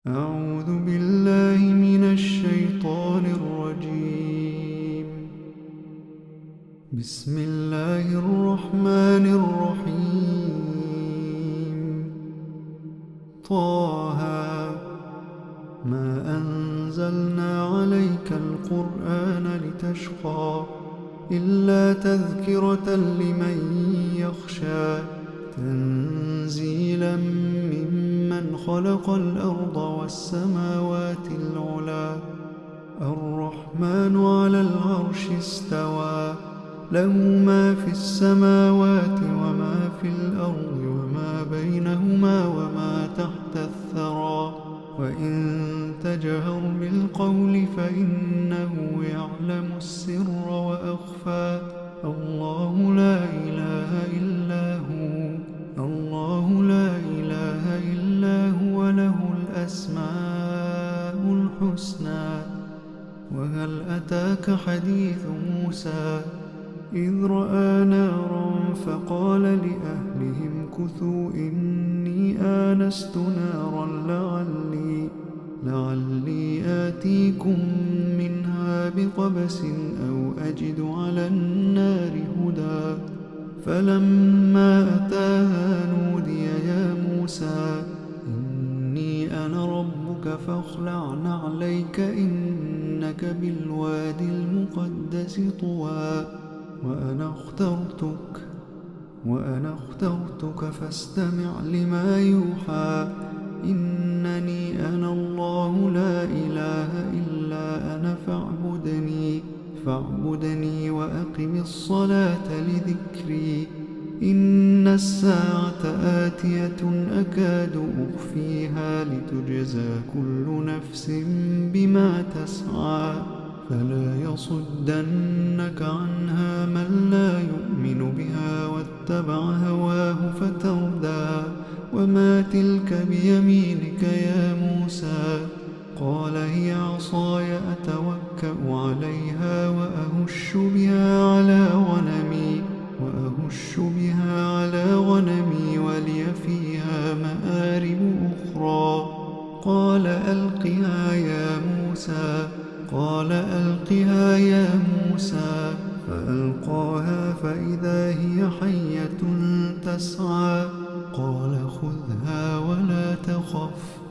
أعوذ بالله من الشيطان الرجيم. بسم الله الرحمن الرحيم. طه ما أنزلنا عليك القرآن لتشقى إلا تذكرة لمن يخشى تنزيلا ممن خلق الأرض والسماوات العلى الرحمن على العرش استوى له ما في السماوات وما في الأرض وما بينهما وما تحت الثرى وإن تجهر بالقول فإنه يعلم السر وأخفى الله لا إله إلا هو الله لا إله إلا هو له الأسماء الحسنى. وهل أتاك حديث موسى إذ رأى نارا فقال لأهلهم كثوا إني آنست نارا لعلي آتيكم منها بقبس أو أجد على النار هدى فلما أتاها نودي يا موسى إني أنا ربك فاخلع نعليك إنك بالوادي المقدس طوى وأنا اخترتك فاستمع لما يوحى إنني أنا الله لا إله إلا أنا فاعبدني وأقم الصلاة لذكري إن الساعة آتية أكاد أخفيها لتجزى كل نفس بما تسعى فلا يصدنك عنها من لا يؤمن بها واتبع هواه فتردى وما تلك بيمينك يا موسى قال هي عصاي أتوكأ عليها وأهش بها على غنمي ولي فيها مآرب أخرى قال ألقها يا موسى فألقاها فإذا هي حية تسعى قال خذها ولا تخف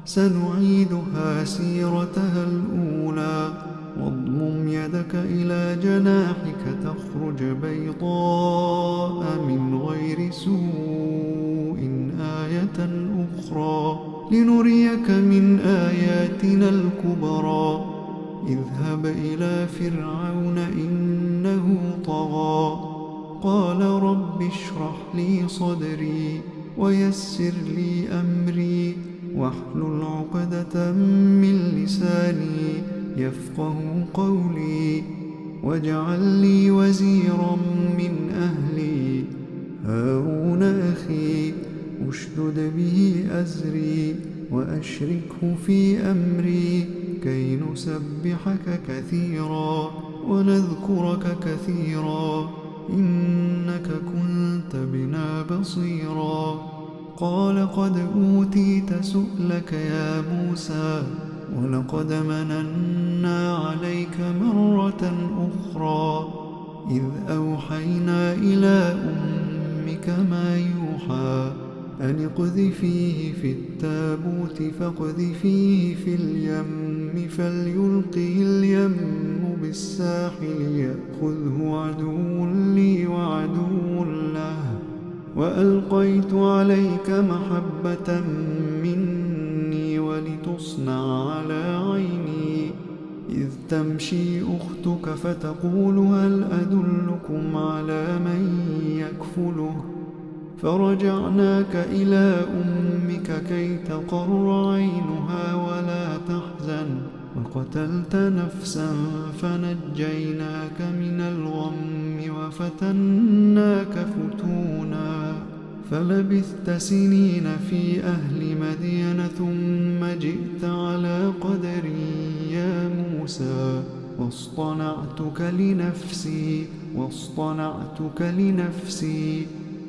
سنعيدها سيرتها الأولى واضمم يدك إلى جناحك تخرج بيضاء من غير سوء آية أخرى لنريك من آياتنا الكبرى اذهب إلى فرعون إنه طغى قال رب اشرح لي صدري ويسر لي أمري واحلل عقدة من لساني يفقه قولي واجعل لي وزيرا من أهلي هارون أخي أشدد به أزري وأشركه في أمري كي نسبحك كثيرا ونذكرك كثيرا إنك كنت بنا بصيرا قال قد أوتيت سؤلك يا موسى ولقد مننا عليك مرة أخرى إذ أوحينا إلى أمك ما يوحى أن اقذفيه في التابوت فاقذفيه في اليم فليلقه اليم بالساحل يأخذه عدو لي وعدو له وألقيت عليك محبة مني ولتصنع على عيني إذ تمشي أختك فتقول هل أدلكم على من يكفله فرجعناك إلى أمك كي تقر عينها ولا تحزن وقتلت نفسا فنجيناك من الغم وفتناك فتونا فلبثت سنين في أهل مدين ثم جئت على قدري يا موسى واصطنعتك لنفسي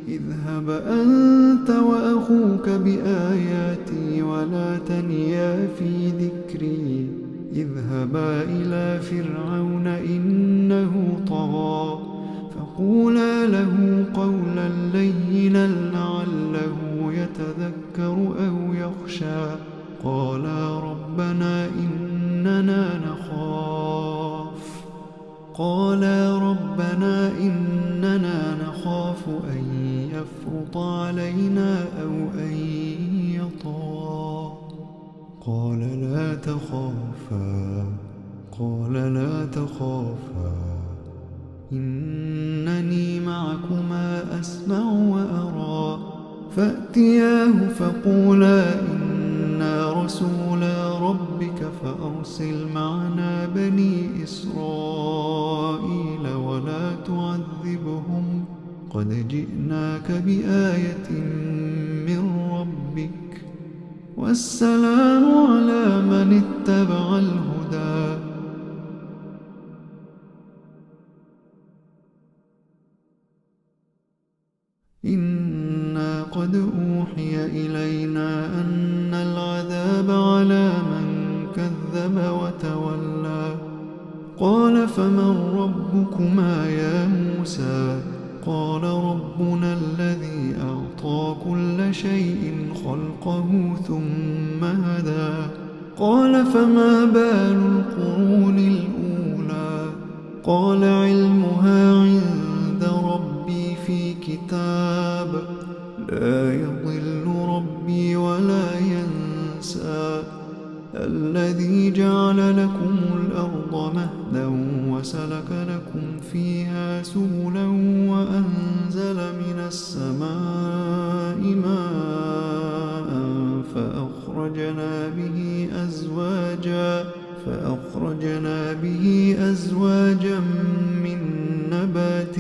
اذهب أنت وأخوك بآياتي ولا تنيا في ذكري. اذهبا إلى فرعون إنه طغى فقولا له قولا لينا لعله يتذكر أو يخشى. قالا ربنا إننا نخاف أن يفرط علينا أو أن يطغى. قال لا تخافا إنني معكما أسمع وأرى. فأتياه فقولا إنا رسولا ربك فأرسل معنا بني إسرائيل ولا تعذبهم قد جئناك بآية من ربك والسلام على من اتبع الهدى. إنا قد أوحي إلينا أن العذاب على من كذب وتولى. قال فمن ربكما يا موسى؟ قال ربنا الذي أعطى كل شيء خلقه ثم هدى. قال فما بال القرون الأولى؟ قال علمها عند ربي في كتاب لا يضل ربي ولا ينسى. الذي جعل لكم الأرض مهدا وسلك لكم فيها سبلا وأنزل من السماء ماء فأخرجنا به أزواجا من نبات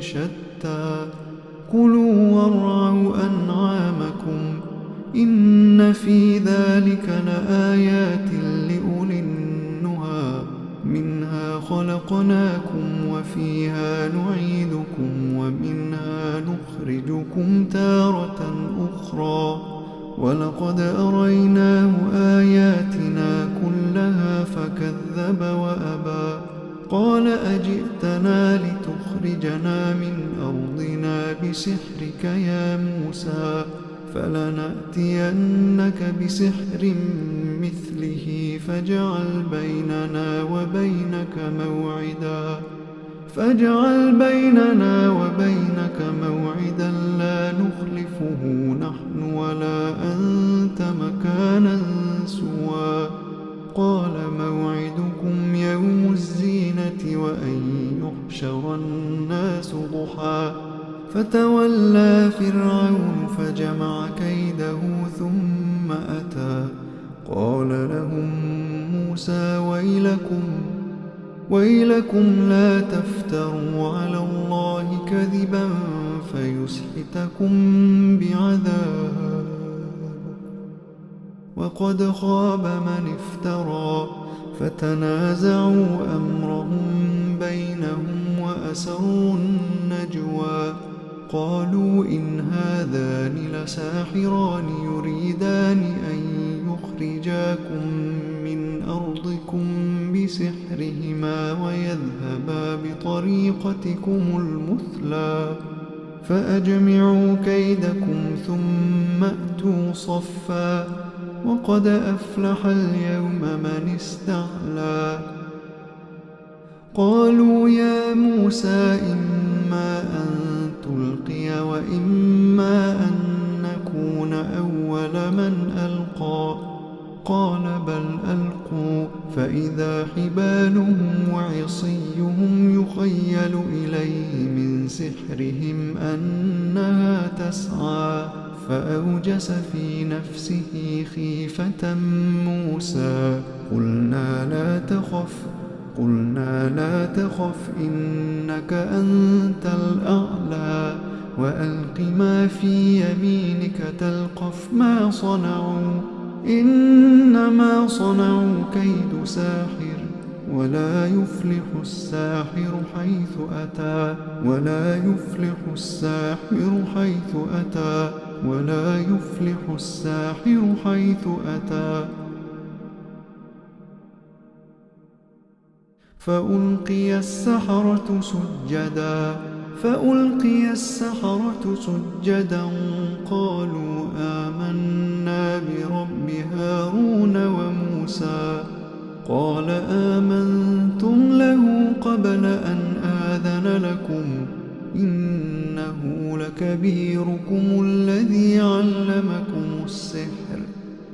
شتى. كلوا وارعوا أنعامكم إن في ذلك لآيات لأولي النهى. منها خلقناكم وفيها نعيدكم ومنها نخرجكم تارة أخرى. ولقد أريناه آياتنا كلها فكذب وأبى. قال أجئتنا لتخرجنا من أرضنا بسحرك يا موسى؟ فلنأتينك بسحر مثله فاجعل بيننا وبينك موعدا لا نخلفه نحن ولا أنت مكانا سوى. قال موعدكم يوم الزينة وأن يحشر الناس ضحى. فتولى فرعون فجمع كيده ثم أتى. قال لهم موسى ويلكم لا تفتروا على الله كذبا فيسحتكم بعذاب وقد خاب من افترى. فتنازعوا أمرهم بينهم وأسروا النجوى. قالوا إن هذان لساحران يريدان أن يخرجاكم من أرضكم بسحرهما ويذهبا بطريقتكم المثلى. فأجمعوا كيدكم ثم أتوا صفا وقد أفلح اليوم من استعلى. قالوا يا موسى إما أن تلقي وإما أن نكون أول من ألقى. قال بل ألقوا فإذا حبالهم وعصيهم يخيل إليه من سحرهم أنها تسعى. فأوجس في نفسه خيفة موسى. قلنا لا تخف إنك أنت الأعلى وألق ما في يمينك تلقف ما صنعوا إنما صنعوا كيد ساحر ولا يفلح الساحر حيث أتى ولا يفلح الساحر حيث أتى ولا يفلح الساحر حيث أتى. فألقي السحرة سجدا قالوا آمنا برب هارون وموسى. قال آمنتم له قبل أن آذن لكم إنه لكبيركم الذي علمكم السحر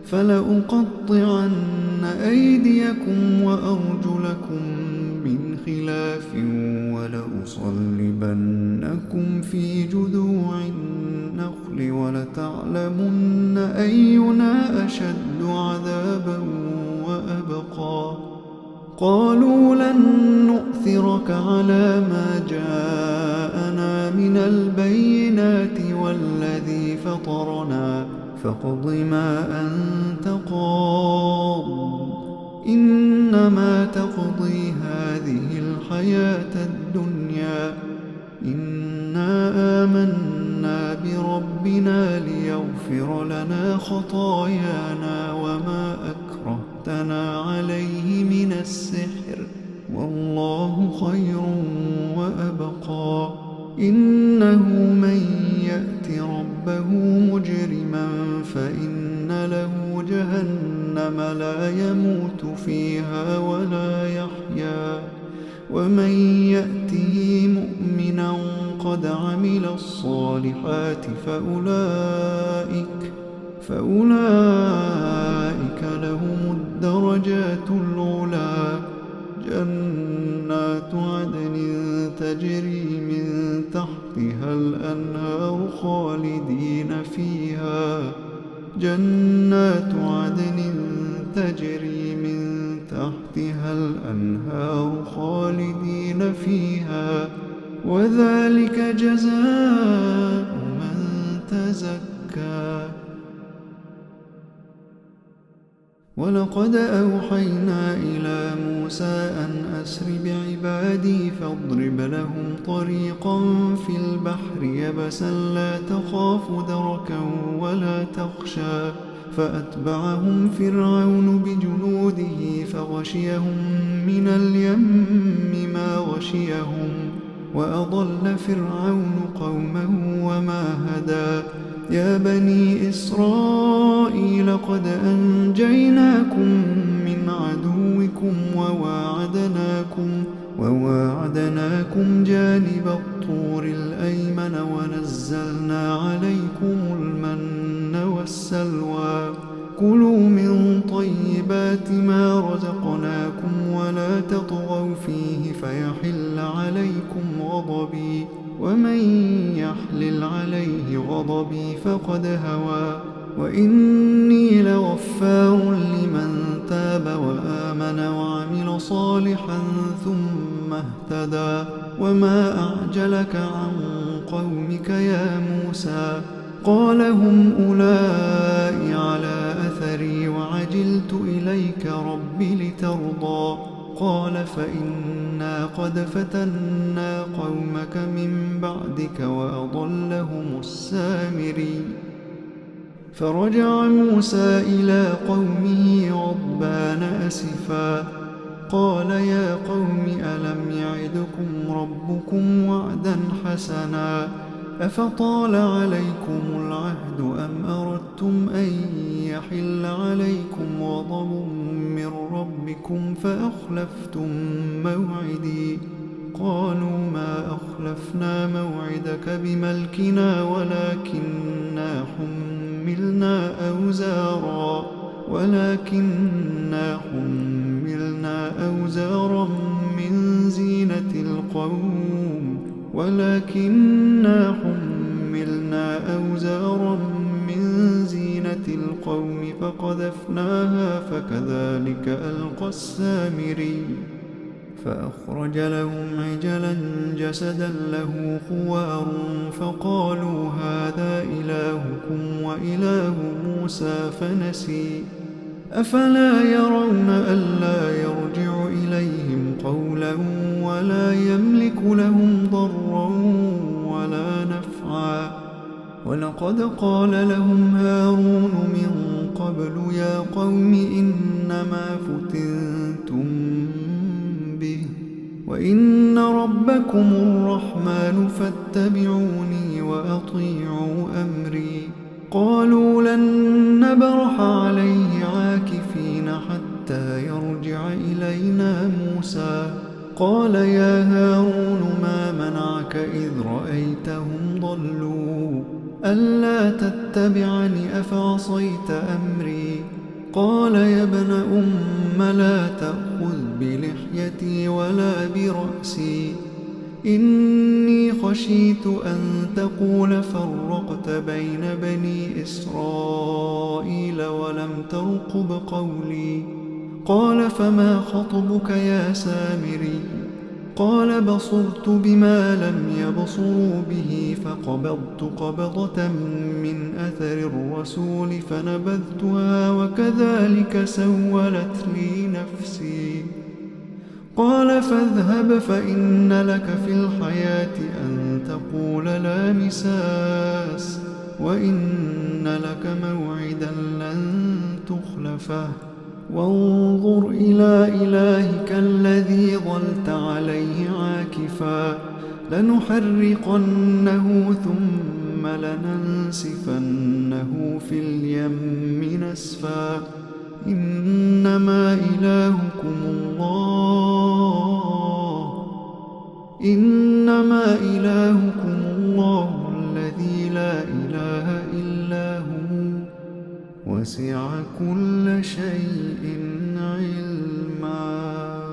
فلأقطعن أيديكم وأرجلكم من خلاف ولأصلبنكم في جذوع النخل ولتعلمن أينا أشد عذابا وأبقى. قالوا لن نؤثرك على ما جاءنا من البينات والذي فطرنا فاقض ما أنت قاض إنما تقضي هذه الحياة الدنيا إنا آمنا بربنا ليغفر لنا خطايانا وما أكرهتنا عليه من السحر والله خير وأبقى. إنه من يأت ربه مجرما فإن له جهنم لا يموت فيها ولا يحيا ومن يأته مؤمنا قد عمل الصالحات فأولئك لهم الدرجات العلى جنات عدن تجري من تحتها الأنهار خالدين فيها وذلك جزاء من تزكى. ولقد أوحينا إلى موسى أن أسر بعبادي فاضرب لهم طريقا في البحر يبسا لا تخاف دركا ولا تخشى فأتبعهم فرعون بجنوده فغشيهم من اليم ما غشيهم وأضل فرعون قومه وما هدى. يا بني إسرائيل قد أنجيناكم من عدوكم وواعدناكم جانب الطور الأيمن ونزلنا عليكم المن والسلوى. كلوا من طيبات ما رزقناكم ولا تطغوا فيه فيحل عليكم غضبي ومن يحلل عليه غضبي فقد هوى. وإني لغفار لمن تاب وآمن وعمل صالحا ثم اهتدى. وما أعجلك عن قومك يا موسى؟ قال هم أولئك على أثري وعجلت إليك رب لترضى. قال فإنا قد فتنا قومك من بعدك وأضلهم السامري. فرجع موسى إلى قومه غضبان أسفا قال يا قوم ألم يعدكم ربكم وعدا حسنا أفطال عليكم العهد أم أردتم أن يحل عليكم غضب من ربكم فأخلفتم موعدي. قالوا ما أخلفنا موعدك بملكنا ولكننا حملنا أوزارا من زينة القوم فقذفناها فكذلك ألقى السامري. فأخرج لهم عجلا جسدا له خوار فقالوا هذا إلهكم وإله موسى فنسي. أفلا يرون ألا يرجع إليهم قولا ولا يملك لهم ضرا ولا نفعا ولقد قال لهم هارون من قبل يا قوم إنما فتنتم به وإن ربكم الرحمن فاتبعوني وأطيعوا أمري قالوا لن نبرح عليه عاكفين حتى يرجع إلينا موسى قال يا هارون ما منعك إذ رأيتهم ضلوا ألا تتبعني أفعصيت أمري قال يا ابن لا تأخذ بلحيتي ولا برأسي إني خشيت أن تقول فرقت بين بني إسرائيل ولم ترقب قولي قال فما خطبك يا سامري قال بصرت بما لم يبصروا به فقبضت قبضة من أثر الرسول فنبذتها وكذلك سولت لي نفسي قال فاذهب فإن لك في الحياة أن تقول لا مساس وإن لك موعدا لن تخلفه وانظر إلى إلهك الذي ظلت عليه عاكفا لنحرقنه ثم لننسفنه في اليم نسفا إنما إلهكم الله الذي لا إله إلا هو وسع كل شيء علما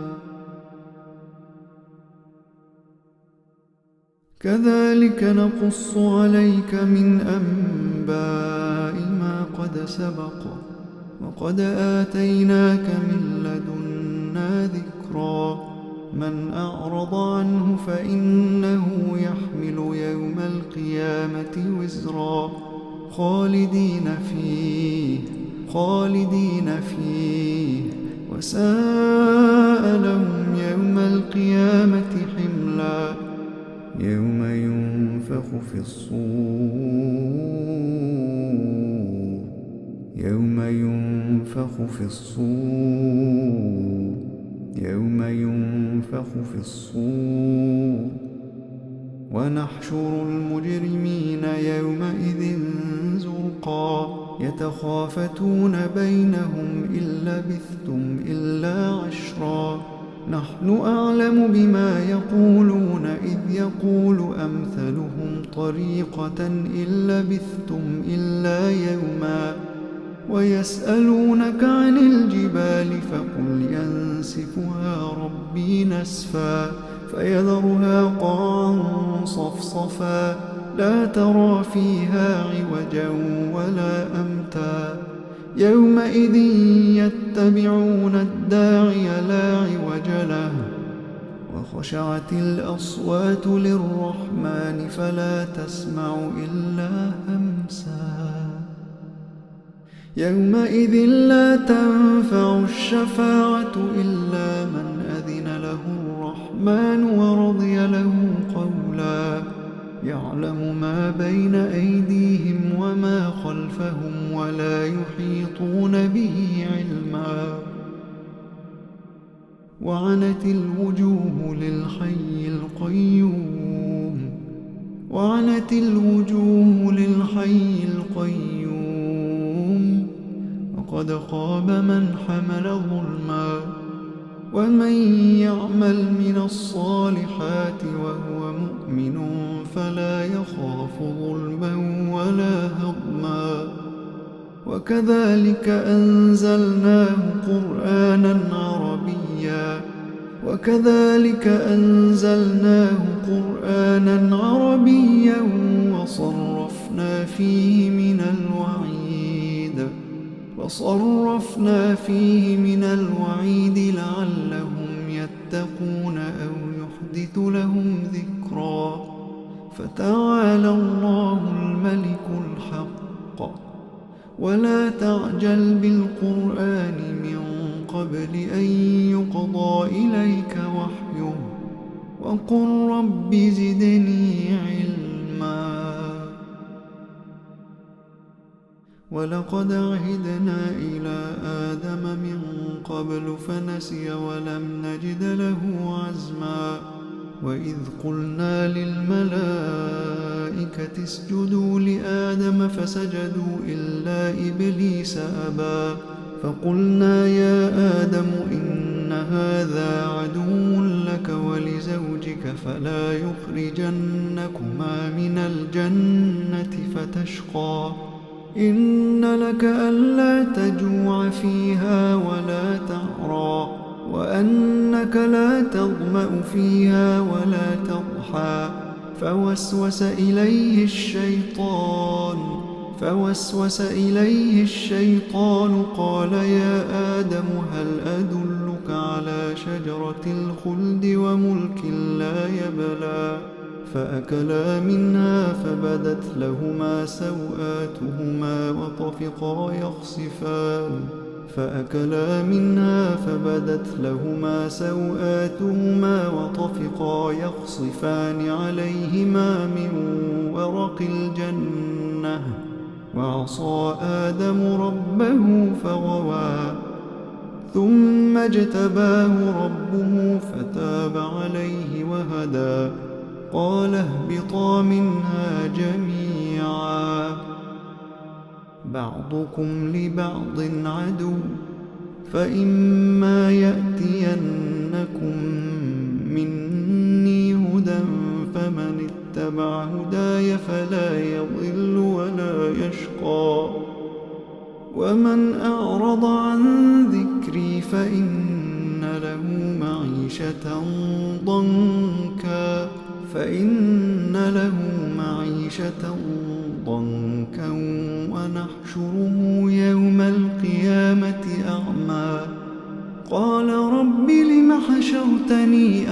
كذلك نقص عليك من أنباء ما قد سبق وقد آتيناك من لدنا ذكرا من أعرض عنه فإنه يحمل يوم القيامة وزرا خالدين فيه وساء لهم يوم القيامة حملا يوم ينفخ في الصور ونحشر المجرمين يومئذ زرقا يتخافتون بينهم إن لبثتم إلا عشرا نحن أعلم بما يقولون إذ يقول أمثلهم طريقة إن لبثتم إلا يوما ويسألونك عن الجبال فقل ينسفها ربي نسفا فيذرها قاعا صفصفا لا ترى فيها عوجا ولا أمتا يومئذ يتبعون الداعي لا عوج له وخشعت الأصوات للرحمن فلا تسمع إلا همسا يومئذ لا تنفع الشفاعة إلا من أذن له الرحمن ورضي له قولا يعلم ما بين أيديهم وما خلفهم ولا يحيطون به علما وعنت الوجوه للحي القيوم وقد خاب من حمل ظلما ومن يعمل من الصالحات وهو مؤمن فلا يخاف ظلما ولا هضما وكذلك أنزلناه قرآنا عربيا وصرفنا فيه من الوعيد لعلهم يتقون أو يحدث لهم ذكرا فتعالى الله الملك الحق ولا تعجل بالقرآن من قبل أن يقضى إليك وحيه وقل رب زدني علما. ولقد عهدنا إلى آدم من قبل فنسي ولم نجد له عزما. وإذ قلنا للملائكة اسجدوا لآدم فسجدوا إلا إبليس أبى. فقلنا يا آدم إن هذا عدو لك ولزوجك فلا يخرجنكما من الجنة فتشقى. إن لك ألا تجوع فيها ولا تعرى وأنك لا تظمأ فيها ولا تضحى. فوسوس إليه الشيطان قال يا آدم هل أدلك على شجرة الخلد وملك لا يبلى. فأكلا منها فبدت لهما سوآتهما وطفقا يخصفان عليهما من ورق الجنة وعصى آدم ربه فغوى. ثم اجتباه ربه فتاب عليه وهدى. قال اهبطا منها جميعا بعضكم لبعض عدو فإما يأتينكم مني هدى فمن اتبع هداي فلا يضل ولا يشقى. ومن أعرض عن ذكري فإن له معيشة ضنكا ونحشره يوم القيامة أعمى. قال رب لم حشرتني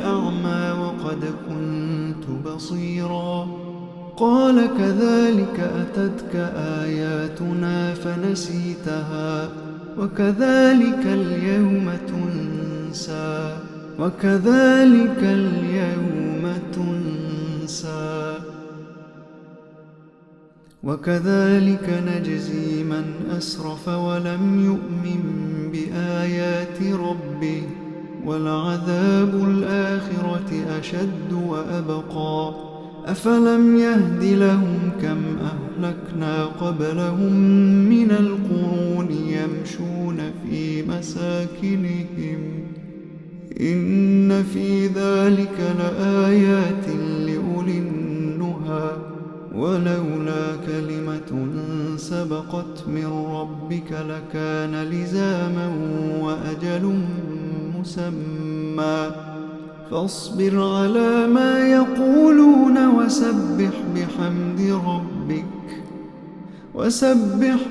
أعمى وقد كنت بصيرا. قال كذلك أتتك آياتنا فنسيتها وكذلك اليوم تنسى. وكذلك نجزي من أسرف ولم يؤمن بآيات ربه ولعذاب الآخرة أشد وأبقى. أفلم يهد لهم كم أهلكنا قبلهم من القرون يمشون في مساكنهم إن في ذلك لآيات لأولي النهى. ولولا كلمة سبقت من ربك لكان لزاما وأجل مسمى. فاصبر على ما يقولون وسبح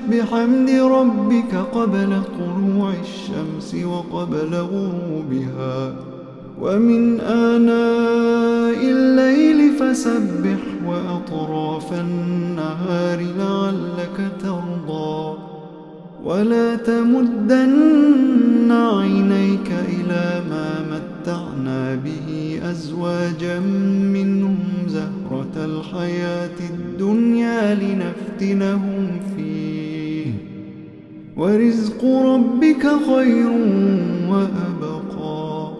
بحمد ربك قبل طلوع الشمس وقبل غروبها ومن آناء الليل فسبح وأطراف النهار لعلك ترضى. ولا تمدن عينيك إلى ما متعنا به أزواجا منهم زهرة الحياة الدنيا لنفتنهم فيه ورزق ربك خير وأبقى.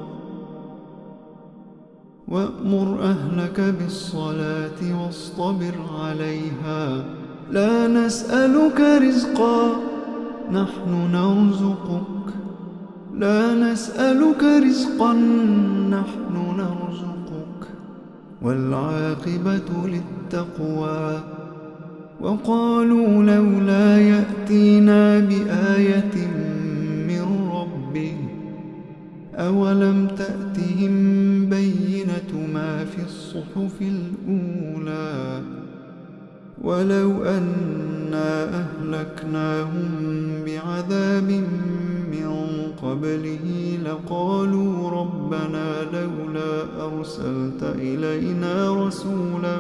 وأمر أهلك بالصلاة واصطبر عليها لا نسألك رزقا نحن نرزقك والعاقبة للتقوى. وقالوا لولا يأتينا بآية من ربه أولم تأتهم بينة ما في الصحف الأولى ولو أنا أهلكناهم بعذاب من قبله لقالوا ربنا لولا أرسلت إلينا رسولا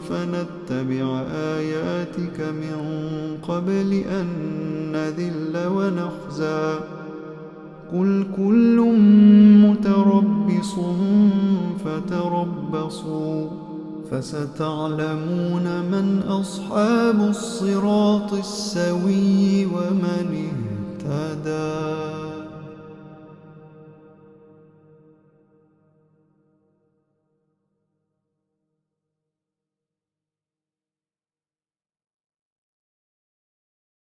فنتبع آياتك من قبل أن نذل ونخزى قل كل متربص فتربصوا فستعلمون من أصحاب الصراط السوي ومن اهتدى.